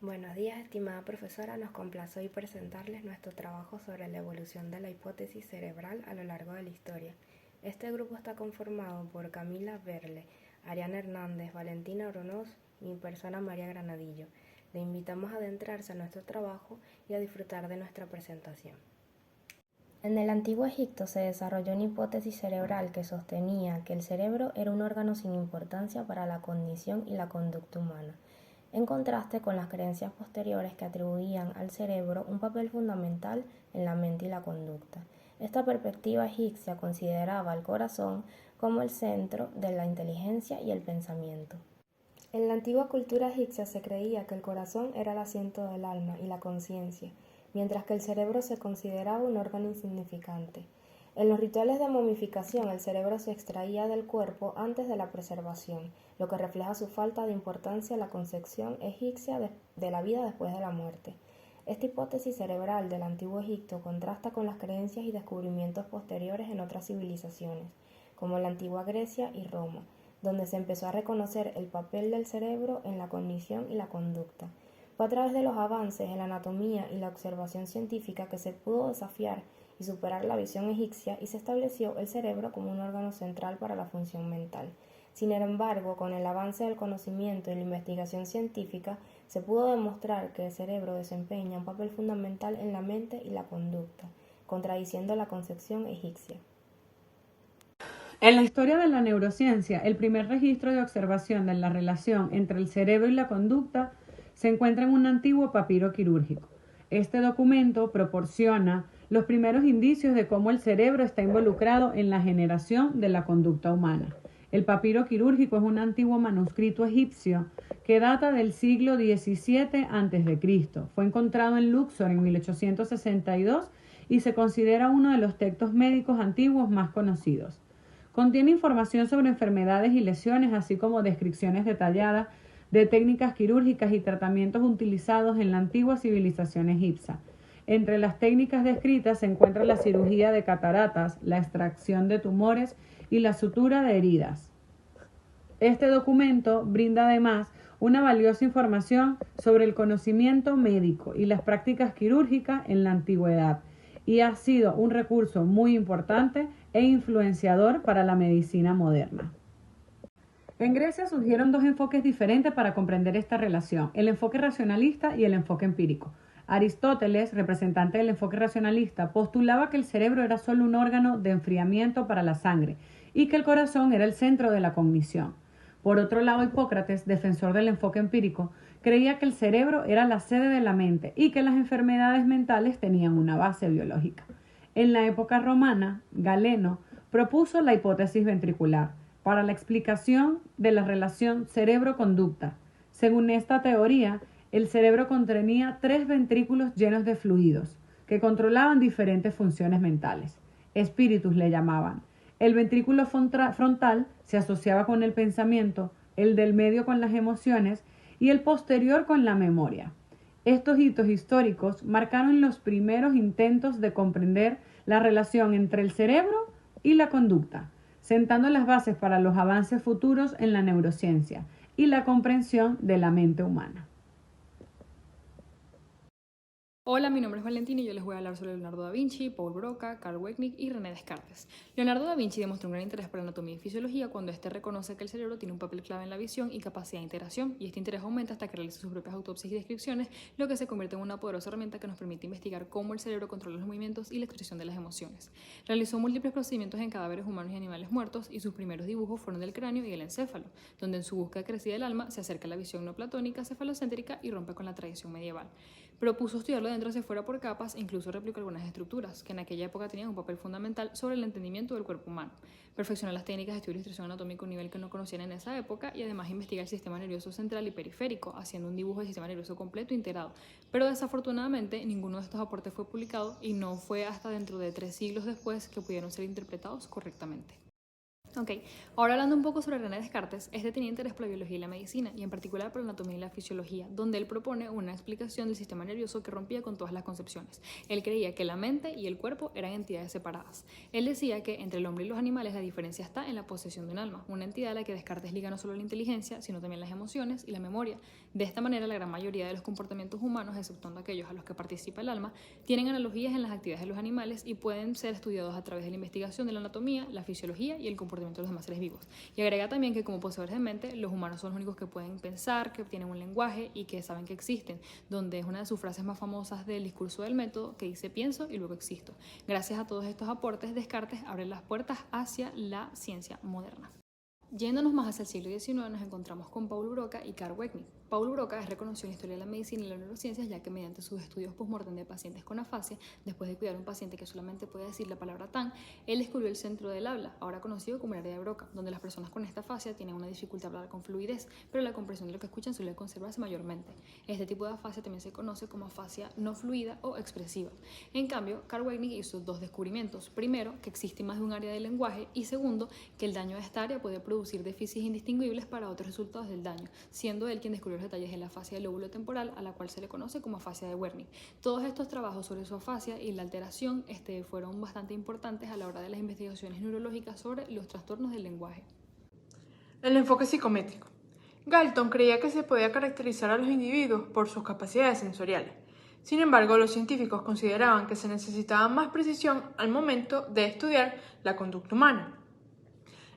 Buenos días, estimada profesora. Nos complace hoy presentarles nuestro trabajo sobre la evolución de la hipótesis cerebral a lo largo de la historia. Este grupo está conformado por Camila Verle, Ariana Hernández, Valentina Oronoz y mi persona María Granadillo. Le invitamos a adentrarse a nuestro trabajo y a disfrutar de nuestra presentación. En el antiguo Egipto se desarrolló una hipótesis cerebral que sostenía que el cerebro era un órgano sin importancia para la cognición y la conducta humana, en contraste con las creencias posteriores que atribuían al cerebro un papel fundamental en la mente y la conducta. Esta perspectiva egipcia consideraba al corazón como el centro de la inteligencia y el pensamiento. En la antigua cultura egipcia se creía que el corazón era el asiento del alma y la conciencia, mientras que el cerebro se consideraba un órgano insignificante. En los rituales de momificación el cerebro se extraía del cuerpo antes de la preservación, lo que refleja su falta de importancia en la concepción egipcia de la vida después de la muerte. Esta hipótesis cerebral del antiguo Egipto contrasta con las creencias y descubrimientos posteriores en otras civilizaciones, como la antigua Grecia y Roma, donde se empezó a reconocer el papel del cerebro en la cognición y la conducta. Fue a través de los avances en la anatomía y la observación científica que se pudo desafiar y superar la visión egipcia y se estableció el cerebro como un órgano central para la función mental. Sin embargo, con el avance del conocimiento y la investigación científica, se pudo demostrar que el cerebro desempeña un papel fundamental en la mente y la conducta, contradiciendo la concepción egipcia. En la historia de la neurociencia, el primer registro de observación de la relación entre el cerebro y la conducta se encuentra en un antiguo papiro quirúrgico. Este documento proporciona los primeros indicios de cómo el cerebro está involucrado en la generación de la conducta humana. El papiro quirúrgico es un antiguo manuscrito egipcio que data del siglo XVII a.C. Fue encontrado en Luxor en 1862 y se considera uno de los textos médicos antiguos más conocidos. Contiene información sobre enfermedades y lesiones, así como descripciones detalladas de técnicas quirúrgicas y tratamientos utilizados en la antigua civilización egipcia. Entre las técnicas descritas se encuentra la cirugía de cataratas, la extracción de tumores y la sutura de heridas. Este documento brinda además una valiosa información sobre el conocimiento médico y las prácticas quirúrgicas en la antigüedad, y ha sido un recurso muy importante e influenciador para la medicina moderna. En Grecia surgieron dos enfoques diferentes para comprender esta relación, el enfoque racionalista y el enfoque empírico. Aristóteles, representante del enfoque racionalista, postulaba que el cerebro era solo un órgano de enfriamiento para la sangre y que el corazón era el centro de la cognición. Por otro lado, Hipócrates, defensor del enfoque empírico, creía que el cerebro era la sede de la mente y que las enfermedades mentales tenían una base biológica. En la época romana, Galeno propuso la hipótesis ventricular para la explicación de la relación cerebro-conducta. Según esta teoría, el cerebro contenía 3 ventrículos llenos de fluidos que controlaban diferentes funciones mentales. Espíritus le llamaban. El ventrículo frontal se asociaba con el pensamiento, el del medio con las emociones y el posterior con la memoria. Estos hitos históricos marcaron los primeros intentos de comprender la relación entre el cerebro y la conducta, sentando las bases para los avances futuros en la neurociencia y la comprensión de la mente humana. Hola, mi nombre es Valentina y yo les voy a hablar sobre Leonardo da Vinci, Paul Broca, Carl Wegener y René Descartes. Leonardo da Vinci demostró un gran interés por la anatomía y fisiología cuando éste reconoce que el cerebro tiene un papel clave en la visión y capacidad de integración, y este interés aumenta hasta que realiza sus propias autopsias y descripciones, lo que se convierte en una poderosa herramienta que nos permite investigar cómo el cerebro controla los movimientos y la expresión de las emociones. Realizó múltiples procedimientos en cadáveres humanos y animales muertos, y sus primeros dibujos fueron del cráneo y el encéfalo, donde en su búsqueda crecida del alma se acerca a la visión no platónica cefalocéntrica y rompe con la tradición medieval. Propuso estudiarlo de dentro hacia fuera por capas e incluso replicó algunas estructuras, que en aquella época tenían un papel fundamental sobre el entendimiento del cuerpo humano. Perfeccionó las técnicas de estudio y ilustración anatómica a un nivel que no conocían en esa época, y además investiga el sistema nervioso central y periférico, haciendo un dibujo del sistema nervioso completo e integrado. Pero desafortunadamente ninguno de estos aportes fue publicado, y no fue hasta dentro de 3 siglos después que pudieron ser interpretados correctamente. Ok, ahora hablando un poco sobre René Descartes, este tenía interés por la biología y la medicina, y en particular por la anatomía y la fisiología, donde él propone una explicación del sistema nervioso que rompía con todas las concepciones. Él creía que la mente y el cuerpo eran entidades separadas. Él decía que entre el hombre y los animales la diferencia está en la posesión de un alma, una entidad a la que Descartes liga no solo la inteligencia, sino también las emociones y la memoria. De esta manera, la gran mayoría de los comportamientos humanos, exceptuando aquellos a los que participa el alma, tienen analogías en las actividades de los animales y pueden ser estudiados a través de la investigación de la anatomía, la fisiología y el comportamiento de los demás seres vivos. Y agrega también que como poseedores de mente, los humanos son los únicos que pueden pensar, que tienen un lenguaje y que saben que existen, donde es una de sus frases más famosas del discurso del método, que dice pienso y luego existo. Gracias a todos estos aportes, Descartes abre las puertas hacia la ciencia moderna. Yéndonos más hacia el siglo XIX, nos encontramos con Paul Broca y Carl Wegener. Paul Broca es reconocido en la historia de la medicina y las neurociencias, ya que mediante sus estudios postmortem de pacientes con afasia, después de cuidar a un paciente que solamente puede decir la palabra tan, él descubrió el centro del habla, ahora conocido como el área de Broca, donde las personas con esta afasia tienen una dificultad para hablar con fluidez, pero la comprensión de lo que escuchan suele conservarse mayormente. Este tipo de afasia también se conoce como afasia no fluida o expresiva. En cambio, Carl Wegener hizo dos descubrimientos. Primero, que existe más de un área del lenguaje, y segundo, que el daño de esta área puede producir déficits indistinguibles para otros resultados del daño, siendo él quien descubrió los detalles de la afasia del lóbulo temporal, a la cual se le conoce como afasia de Wernicke. Todos estos trabajos sobre su afasia y la alteración fueron bastante importantes a la hora de las investigaciones neurológicas sobre los trastornos del lenguaje. El enfoque psicométrico. Galton creía que se podía caracterizar a los individuos por sus capacidades sensoriales. Sin embargo, los científicos consideraban que se necesitaba más precisión al momento de estudiar la conducta humana.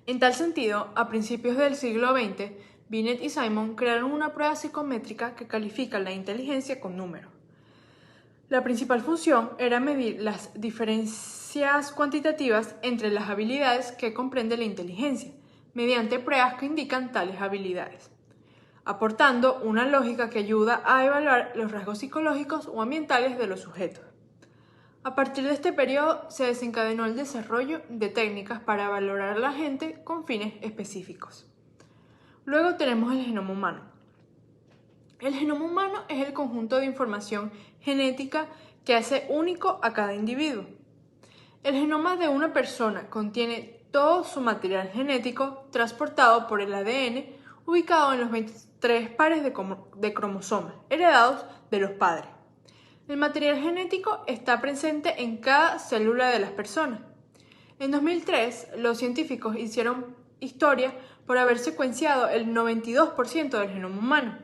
En tal sentido, a principios del siglo XX, Binet y Simon crearon una prueba psicométrica que califica la inteligencia con números. La principal función era medir las diferencias cuantitativas entre las habilidades que comprende la inteligencia, mediante pruebas que indican tales habilidades, aportando una lógica que ayuda a evaluar los rasgos psicológicos o ambientales de los sujetos. A partir de este periodo se desencadenó el desarrollo de técnicas para valorar a la gente con fines específicos. Luego tenemos el genoma humano. El genoma humano es el conjunto de información genética que hace único a cada individuo. El genoma de una persona contiene todo su material genético transportado por el ADN, ubicado en los 23 pares de cromosomas heredados de los padres. El material genético está presente en cada célula de las personas. En 2003, los científicos hicieron historia por haber secuenciado el 92% del genoma humano.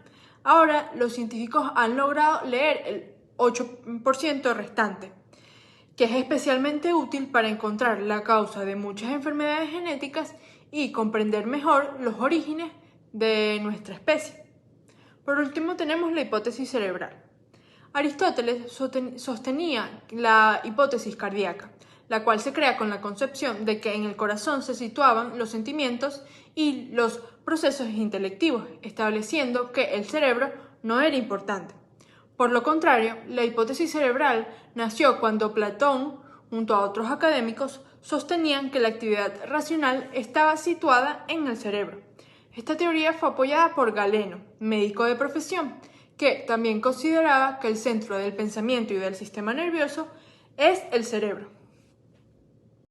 Ahora, los científicos han logrado leer el 8% restante, que es especialmente útil para encontrar la causa de muchas enfermedades genéticas y comprender mejor los orígenes de nuestra especie. Por último, tenemos la hipótesis cerebral. Aristóteles sostenía la hipótesis cardíaca, la cual se crea con la concepción de que en el corazón se situaban los sentimientos y los procesos intelectivos, estableciendo que el cerebro no era importante. Por lo contrario, la hipótesis cerebral nació cuando Platón, junto a otros académicos, sostenían que la actividad racional estaba situada en el cerebro. Esta teoría fue apoyada por Galeno, médico de profesión, que también consideraba que el centro del pensamiento y del sistema nervioso es el cerebro.